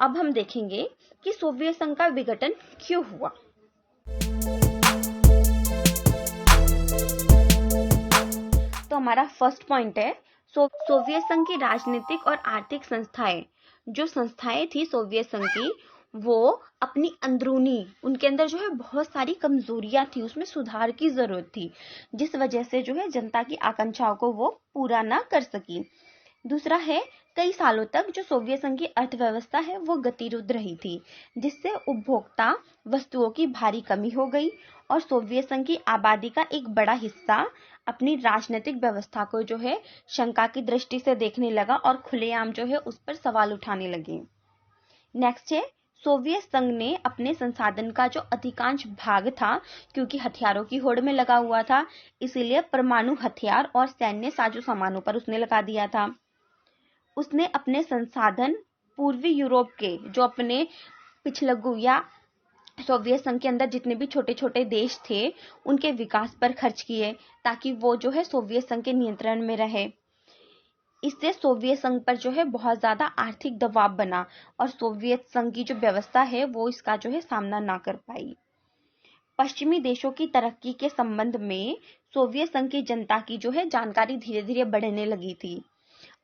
अब हम देखेंगे कि सोवियत संघ का विघटन क्यों हुआ। तो हमारा फर्स्ट पॉइंट है सोवियत संघ की राजनीतिक और आर्थिक संस्थाएं, जो संस्थाएं थी सोवियत संघ की, वो अपनी अंदरूनी, उनके अंदर जो है बहुत सारी कमजोरियां थी, उसमें सुधार की जरूरत थी, जिस वजह से जो है जनता की आकांक्षाओं को वो पूरा ना कर सकी। दूसरा है, कई सालों तक जो सोवियत संघ की अर्थव्यवस्था है वो गतिरोध रही थी, जिससे उपभोक्ता वस्तुओं की भारी कमी हो गई और सोवियत संघ की आबादी का एक बड़ा हिस्सा अपनी राजनीतिक व्यवस्था को जो है शंका की दृष्टि से देखने लगा और खुलेआम जो है उस पर सवाल उठाने लगे। नेक्स्ट है, सोवियत संघ ने अपने संसाधन का जो अधिकांश भाग था, क्योंकि हथियारों की होड़ में लगा हुआ था, इसीलिए परमाणु हथियार और सैन्य साजो सामानों पर उसने लगा दिया था। उसने अपने संसाधन पूर्वी यूरोप के जो अपने पिछलग्गू या सोवियत संघ के अंदर जितने भी छोटे छोटे देश थे उनके विकास पर खर्च किए, ताकि वो जो है सोवियत संघ के नियंत्रण में रहे। इससे सोवियत संघ पर जो है बहुत ज्यादा आर्थिक दबाव बना और सोवियत संघ की जो व्यवस्था है वो इसका जो है सामना ना कर पाई। पश्चिमी देशों की तरक्की के संबंध में सोवियत संघ की जनता की जो है जानकारी धीरे धीरे बढ़ने लगी थी।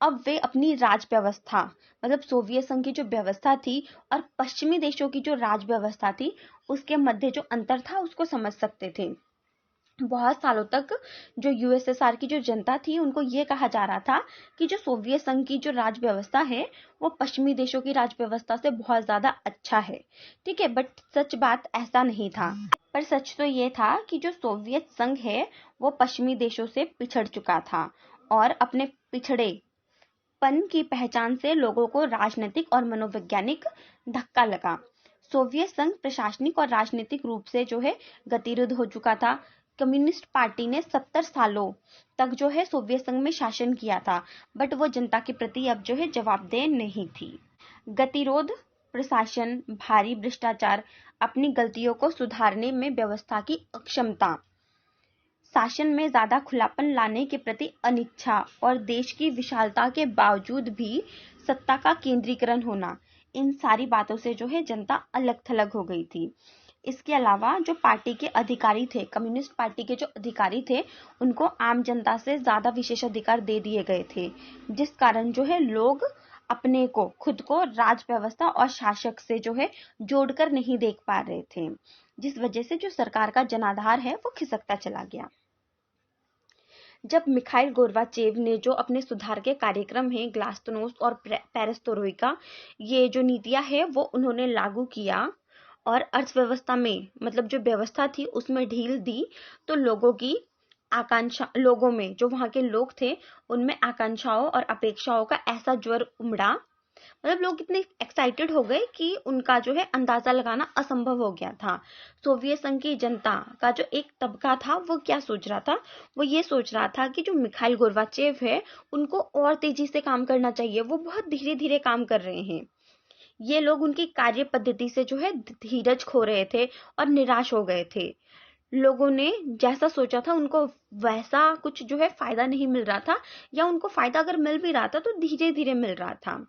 अब वे अपनी राज व्यवस्था, मतलब सोवियत संघ की जो व्यवस्था थी और पश्चिमी देशों की जो राज व्यवस्था थी, उसके मध्य जो अंतर था उसको समझ सकते थे। बहुत सालों तक जो यूएसएसआर की जो जनता थी उनको ये कहा जा रहा था कि जो सोवियत संघ की जो राज व्यवस्था है वो पश्चिमी देशों की राज व्यवस्था से बहुत ज्यादा अच्छा है। ठीक है, बट सच बात ऐसा नहीं था। पर सच तो ये था कि जो सोवियत संघ है वो पश्चिमी देशों से पिछड़ चुका था और अपने पिछड़े पन की पहचान से लोगों को राजनीतिक और मनोवैज्ञानिक धक्का लगा। सोवियत संघ प्रशासनिक और राजनीतिक रूप से जो है गतिरोध हो चुका था। कम्युनिस्ट पार्टी ने 70 सालों तक जो है सोवियत संघ में शासन किया था, बट वो जनता के प्रति अब जो है जवाबदेह नहीं थी। गतिरोध, प्रशासन, भारी भ्रष्टाचार, अपनी गलतियों को सुधारने में व्यवस्था की अक्षमता, शासन में ज्यादा खुलापन लाने के प्रति अनिच्छा और देश की विशालता के बावजूद भी सत्ता का केंद्रीकरण होना, इन सारी बातों से जो है जनता अलग थलग हो गई थी। इसके अलावा जो पार्टी के अधिकारी थे, कम्युनिस्ट पार्टी के जो अधिकारी थे, उनको आम जनता से ज्यादा विशेष अधिकार दे दिए गए थे, जिस कारण जो है लोग अपने को, खुद को राज व्यवस्था और शासक से जो है जोड़कर नहीं देख पा रहे थे, जिस वजह से जो सरकार का जनाधार है वो खिसकता चला गया। जब मिखाइल गोर्बाचेव ने जो अपने सुधार के कार्यक्रम हैं ग्लास्तनोस्ट और पेरेस्ट्रोइका, ये जो नीतियां हैं वो उन्होंने लागू किया और अर्थव्यवस्था में, मतलब जो व्यवस्था थी उसमें ढील दी, तो लोगों की आकांक्षा, लोगों में जो वहां के लोग थे उनमें आकांक्षाओं और अपेक्षाओं का ऐसा ज्वर उमड़ा, मतलब लोग इतने एक्साइटेड हो गए कि उनका जो है अंदाजा लगाना असंभव हो गया था। सोवियत संघ की जनता का जो एक तबका था वो क्या सोच रहा था, वो ये सोच रहा था कि जो मिखाइल गोर्बाचेव है उनको और तेजी से काम करना चाहिए, वो बहुत धीरे धीरे काम कर रहे हैं। ये लोग उनकी कार्य पद्धति से जो है धीरज खो रहे थे और निराश हो गए थे। लोगों ने जैसा सोचा था उनको वैसा कुछ जो है फायदा नहीं मिल रहा था, या उनको फायदा अगर मिल भी रहा था तो धीरे धीरे मिल रहा था।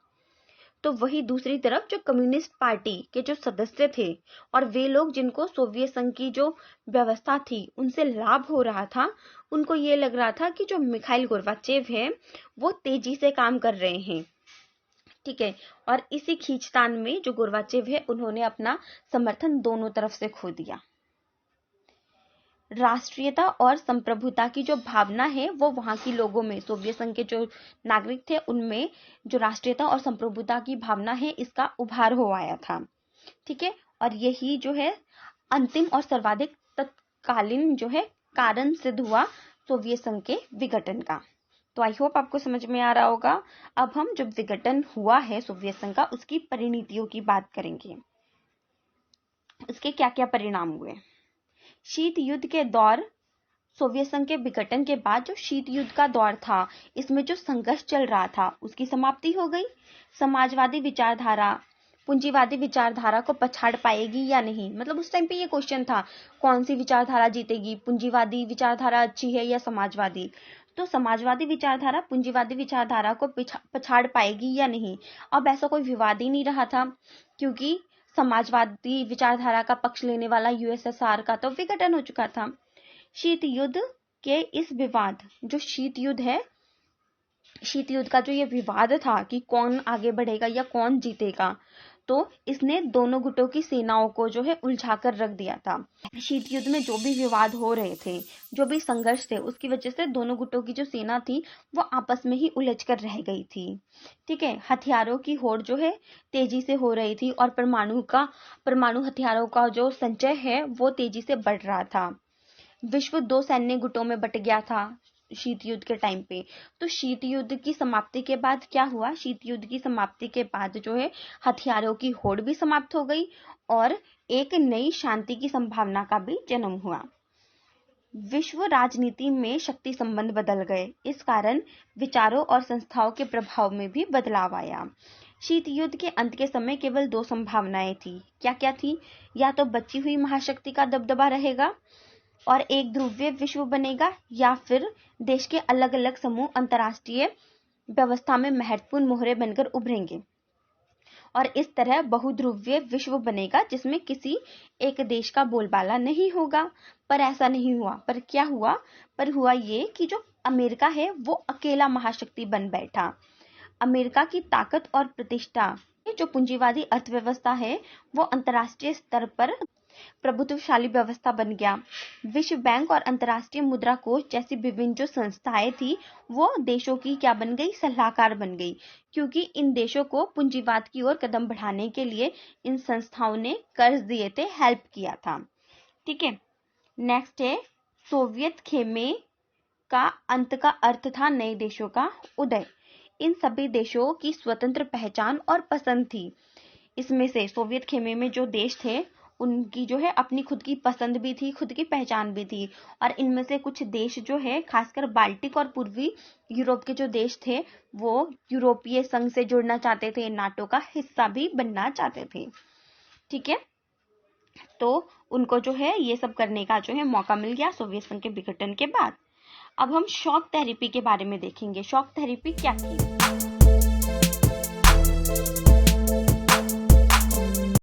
तो वही दूसरी तरफ जो कम्युनिस्ट पार्टी के जो सदस्य थे और वे लोग जिनको सोवियत संघ की जो व्यवस्था थी उनसे लाभ हो रहा था, उनको ये लग रहा था कि जो मिखाइल गोर्बाचेव है वो तेजी से काम कर रहे हैं। ठीक है, और इसी खींचतान में जो गोर्बाचेव है उन्होंने अपना समर्थन दोनों तरफ से खो दिया। राष्ट्रीयता और संप्रभुता की जो भावना है वो वहां की लोगों में, सोवियत संघ के जो नागरिक थे उनमें जो राष्ट्रीयता और संप्रभुता की भावना है इसका उभार हो आया था। ठीक है, और यही जो है अंतिम और सर्वाधिक तत्कालीन जो है कारण सिद्ध हुआ सोवियत संघ के विघटन का। तो आई होप आपको समझ में आ रहा होगा। अब हम जब विघटन हुआ है सोवियत संघ का उसकी परिणतियों की बात करेंगे, उसके क्या क्या परिणाम हुए। शीत युद्ध के दौर, सोवियत संघ के विघटन के बाद जो शीत युद्ध का दौर था इसमें जो संघर्ष चल रहा था उसकी समाप्ति हो गई। समाजवादी विचारधारा पूंजीवादी विचारधारा को पछाड़ पाएगी या नहीं, मतलब उस टाइम पे ये क्वेश्चन था कौन सी विचारधारा जीतेगी, पूंजीवादी विचारधारा अच्छी है या समाजवादी। तो समाजवादी विचारधारा पूंजीवादी विचारधारा को पछाड़ पाएगी या नहीं, अब ऐसा कोई विवाद ही नहीं रहा था, क्योंकि समाजवादी विचारधारा का पक्ष लेने वाला यूएसएसआर का तो विघटन हो चुका था। शीत युद्ध के इस विवाद, जो शीत युद्ध है, शीत युद्ध का जो ये विवाद था कि कौन आगे बढ़ेगा या कौन जीतेगा, तो इसने दोनों गुटों की सेनाओं को जो है उलझा कर रख दिया था। शीत युद्ध में जो भी विवाद हो रहे थे, जो भी संघर्ष थे, उसकी वजह से दोनों गुटों की जो सेना थी वो आपस में ही उलझ कर रह गई थी। ठीक है, हथियारों की होड़ जो है तेजी से हो रही थी और परमाणु हथियारों का जो संचय है वो तेजी से बढ़ रहा था। विश्व 2 सैन्य गुटों में बट गया था शीत युद्ध के टाइम पे। तो शीत युद्ध की समाप्ति के बाद क्या हुआ, शीत युद्ध की समाप्ति के बाद जो है हथियारों की होड़ भी समाप्त हो गई और एक नई शांति की संभावना का भी जन्म हुआ। विश्व राजनीति में शक्ति संबंध बदल गए, इस कारण विचारों और संस्थाओं के प्रभाव में भी बदलाव आया। शीत युद्ध के अंत के समय केवल 2 संभावनाएं थी। क्या क्या थी? या तो बची हुई महाशक्ति का दबदबा रहेगा और एक ध्रुवीय विश्व बनेगा, या फिर देश के अलग अलग समूह अंतर्राष्ट्रीय व्यवस्था में महत्वपूर्ण मोहरे बनकर उभरेंगे और इस तरह बहुध्रुवीय विश्व बनेगा जिसमें किसी एक देश का बोलबाला नहीं होगा। पर ऐसा नहीं हुआ। पर क्या हुआ? पर हुआ ये कि जो अमेरिका है वो अकेला महाशक्ति बन बैठा। अमेरिका की ताकत और प्रतिष्ठा, जो पूंजीवादी अर्थव्यवस्था है, वो अंतर्राष्ट्रीय स्तर पर प्रभुत्वशाली व्यवस्था बन गया। विश्व बैंक और अंतर्राष्ट्रीय मुद्रा कोष जैसी विभिन्न जो संस्थाएं थी वो देशों की क्या बन गई? सलाहकार बन गई, क्योंकि इन देशों को पूंजीवाद की ओर कदम बढ़ाने के लिए इन संस्थाओं ने कर्ज दिए थे, हेल्प किया था। ठीक है, नेक्स्ट है सोवियत खेमे का अंत का अर्थ था नए देशों का उदय। इन सभी देशों की स्वतंत्र पहचान और पसंद थी। इसमें से सोवियत खेमे में जो देश थे उनकी जो है अपनी खुद की पसंद भी थी, खुद की पहचान भी थी, और इनमें से कुछ देश जो है खासकर बाल्टिक और पूर्वी यूरोप के जो देश थे वो यूरोपीय संघ से जुड़ना चाहते थे, नाटो का हिस्सा भी बनना चाहते थे। ठीक है, तो उनको जो है ये सब करने का जो है मौका मिल गया सोवियत संघ के विघटन के बाद। अब हम शॉक थेरेपी के बारे में देखेंगे। शॉक थेरेपी क्या थी?